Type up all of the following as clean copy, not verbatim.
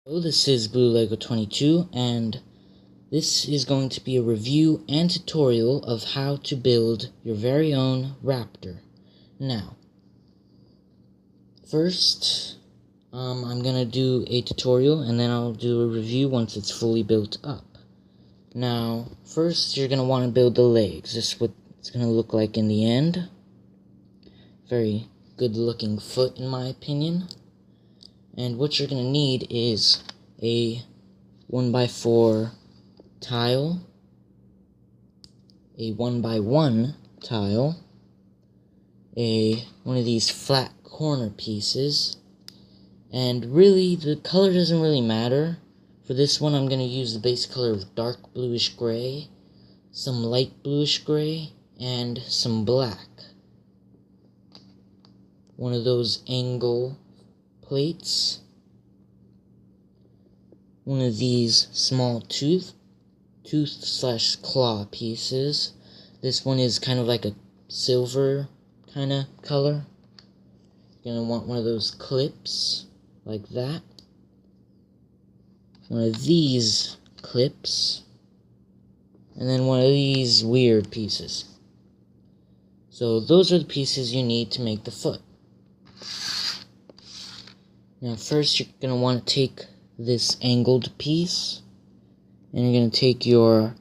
Hello, this is Blue Lego 22, and this is going to be a review and tutorial of how to build your very own raptor. Now, first, I'm gonna do a tutorial, and then I'll do a review once it's fully built up. Now, first, you're gonna want to build the legs. This is what it's gonna look like in the end. Very good looking foot, in my opinion. And what you're going to need is a 1x4 tile, a 1x1 tile, one of these flat corner pieces, and really the color doesn't really matter. For this one I'm going to use the base color of dark bluish gray, some light bluish gray, and some black. One of those angle plates, one of these small tooth/claw pieces. This one is kind of like a silver kind of color. You're gonna want one of those clips like that, one of these clips, and then one of these weird pieces. So those are the pieces you need to make the foot. Now first you're going to want to take this angled piece, and you're going to take your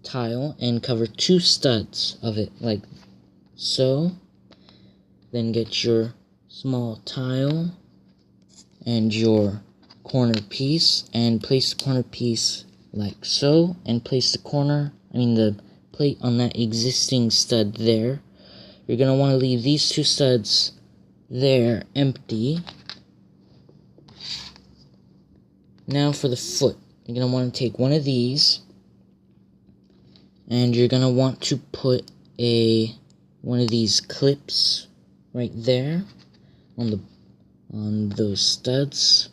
tile and cover 2 studs of it like so. Then get your small tile and your corner piece and place the corner piece like so, and place the plate on that existing stud there. You're going to want to leave these 2 studs there empty. Now for the foot, you're going to want to take one of these, and you're going to want to put one of these clips right there on those studs.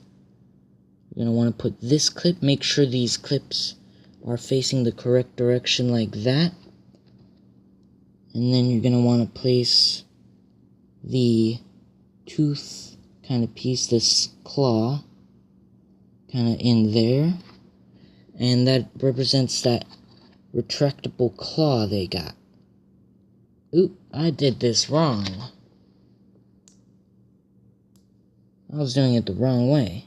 You're going to want to put this clip, make sure these clips are facing the correct direction like that. And then you're going to want to place the tooth kind of piece, this claw, kind of in there, and that represents that retractable claw they got. Oop, I did this wrong. I was doing it the wrong way.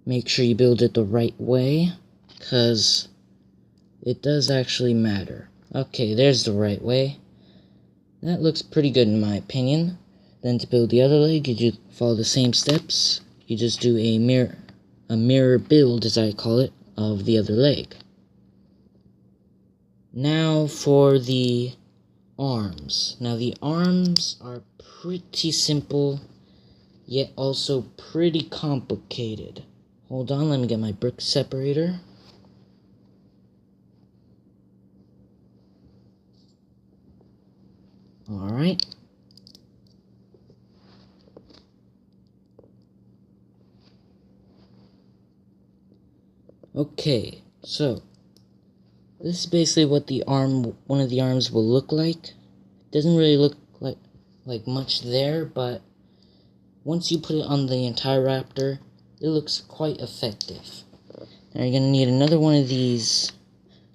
Make sure you build it the right way, because it does actually matter. Okay, there's the right way. That looks pretty good in my opinion. Then to build the other leg, you just follow the same steps. You just do a mirror build, as I call it, of the other leg. Now for the arms. Now the arms are pretty simple, yet also pretty complicated. Hold on, let me get my brick separator. Alright. Okay, so this is basically what one of the arms will look like. It doesn't really look like much there, but once you put it on the entire raptor, it looks quite effective. Now you're gonna need another one of these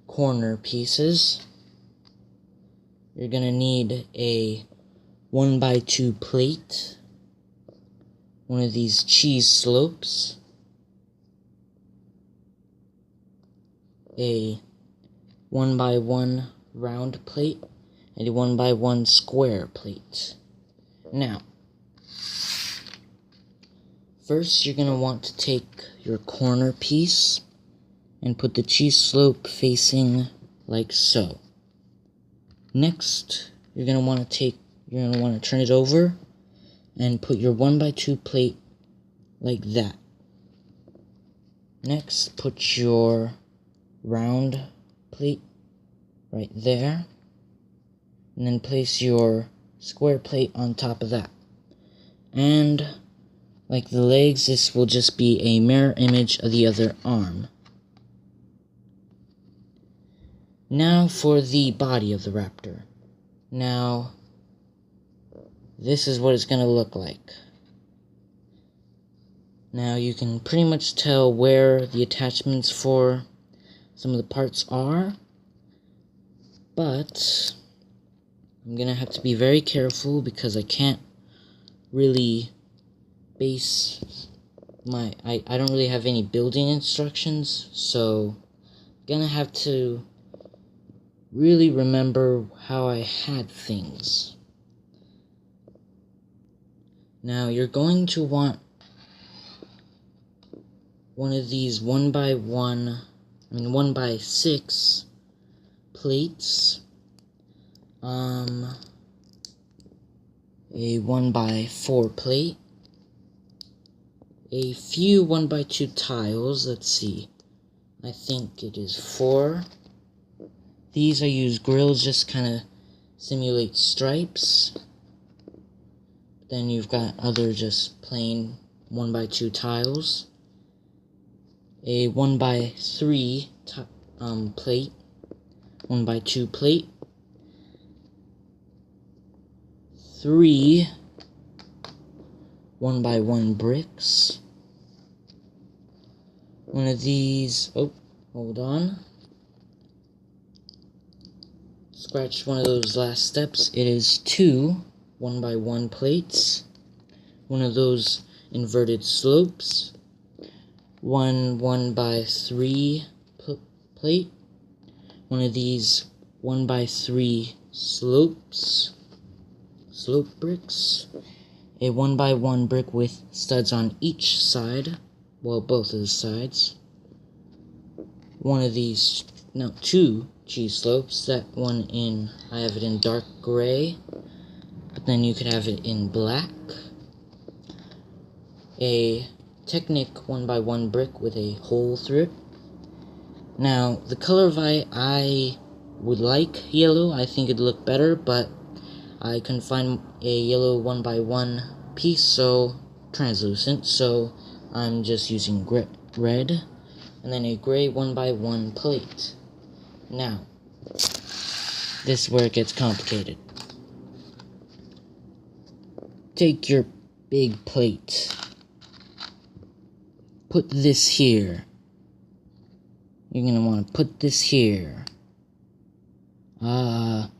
corner pieces. You're gonna need a 1x2 plate, one of these cheese slopes, a 1x1 round plate, and a 1x1 square plate. Now, first you're going to want to take your corner piece and put the cheese slope facing like so. Next, you're going to want to turn it over and put your 1x2 plate like that. Next, put your round plate right there, and then place your square plate on top of that. And like the legs, this will just be a mirror image of the other arm. Now for the body of the raptor. Now this is what it's going to look like. Now you can pretty much tell where the attachments for some of the parts are, but I'm gonna have to be very careful because I can't really base my I don't really have any building instructions, so I'm gonna have to really remember how I had things. Now you're going to want one of these 1x6 plates, a 1x4 plate, a few 1x2 tiles. Let's see, I think it is 4. These I use grills just kind of simulate stripes. Then you've got other just plain 1x2 tiles, a 1x3 plate, 1x2 plate, 3 1x1 bricks, one of these, oh, hold on, scratched one of those last steps. It is 2 1x1 plates, one of those inverted slopes, one 1x3 plate, one of these 1x3 slope bricks, a 1x1 brick with studs on each side, well, both of the sides, one of these, no, 2 cheese slopes. That one I have it in dark gray, but then you could have it in black, a Technic 1x1 brick with a hole through it. Now, the color I would like yellow. I think it'd look better, but I couldn't find a yellow 1x1 piece, so translucent, so I'm just using red, and then a gray 1x1 plate. Now, this is where it gets complicated. Take your big plate, put this here. You're gonna want to put this here. You're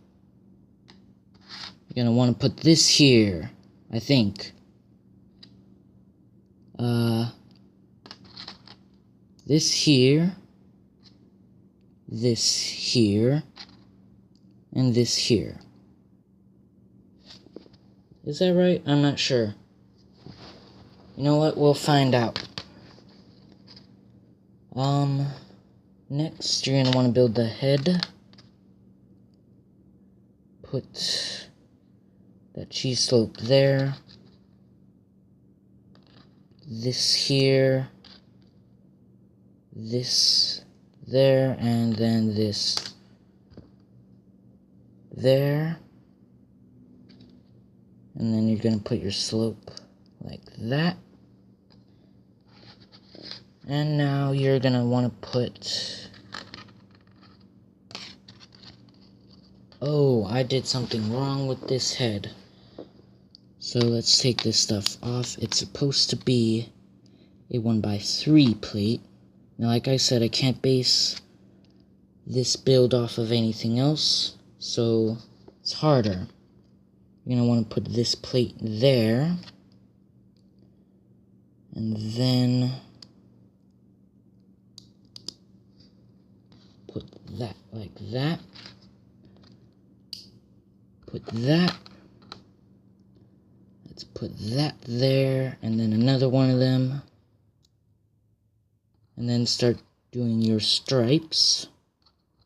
gonna want to put this here, I think. This here, and this here. Is that right? I'm not sure. You know what? We'll find out. Next, you're gonna want to build the head. Put that cheese slope there. This here. This there, and then this there. And then you're gonna put your slope like that. And now you're gonna want to put... Oh, I did something wrong with this head. So let's take this stuff off. It's supposed to be a 1x3 plate. Now, like I said, I can't base this build off of anything else, so it's harder. You're gonna want to put this plate there, and then put that like that. Put that. Let's put that there, and then another one of them. And then start doing your stripes,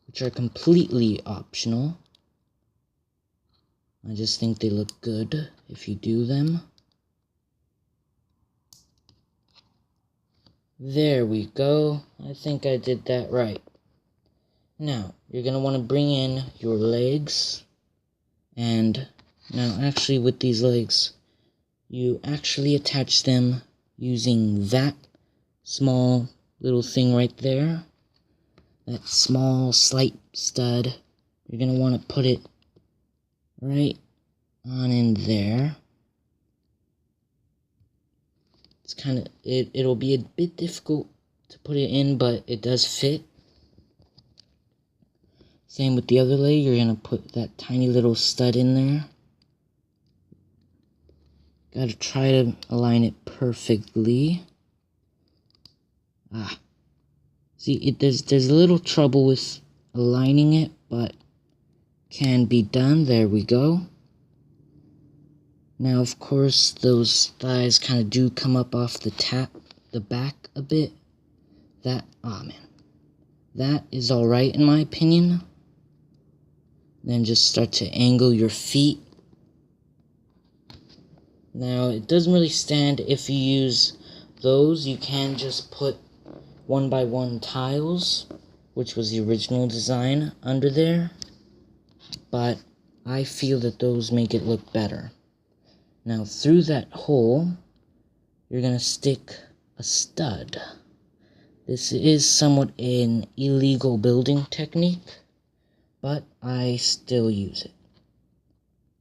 which are completely optional. I just think they look good if you do them. There we go. I think I did that right. Now, you're going to want to bring in your legs. And now, actually, with these legs, you actually attach them using that small little thing right there. That small, slight stud. You're going to want to put it right on in there. it'll be a bit difficult to put it in, but it does fit. Same with the other leg, you're gonna put that tiny little stud in there. Gotta try to align it perfectly. See, there's a little trouble with aligning it, but can be done. There we go. Now, of course, those thighs kind of do come up off the back a bit. That is alright in my opinion. Then just start to angle your feet. Now, it doesn't really stand if you use those. You can just put 1x1 tiles, which was the original design under there. But I feel that those make it look better. Now, through that hole, you're going to stick a stud. This is somewhat an illegal building technique, but I still use it.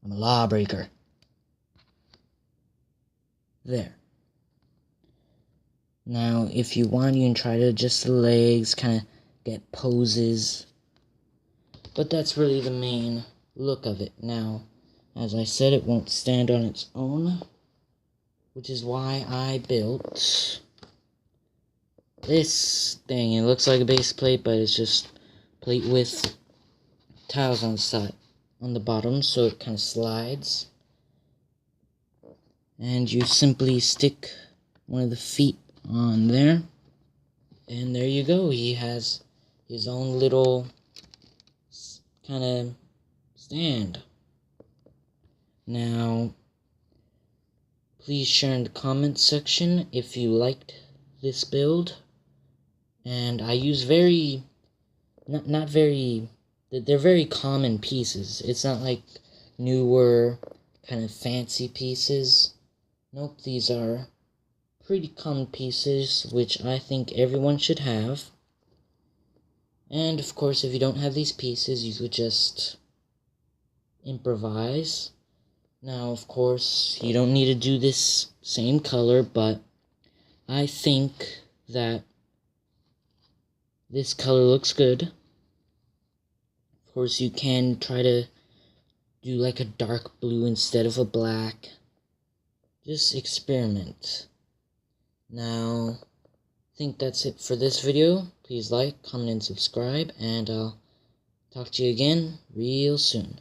I'm a lawbreaker. There. Now, if you want, you can try to adjust the legs, kind of get poses. But that's really the main look of it. Now, as I said, it won't stand on its own, which is why I built this thing. It looks like a base plate, but it's just plate with tiles on the side, on the bottom, so it kind of slides. And you simply stick one of the feet on there, and there you go. He has his own little kind of stand. Now, please share in the comments section if you liked this build. And I use they're very common pieces. It's not like newer, kind of fancy pieces. Nope, these are pretty common pieces, which I think everyone should have. And of course, if you don't have these pieces, you could just improvise. Now, of course, you don't need to do this same color, but I think that this color looks good. Of course, you can try to do like a dark blue instead of a black. Just experiment. Now, I think that's it for this video. Please like, comment, and subscribe, and I'll talk to you again real soon.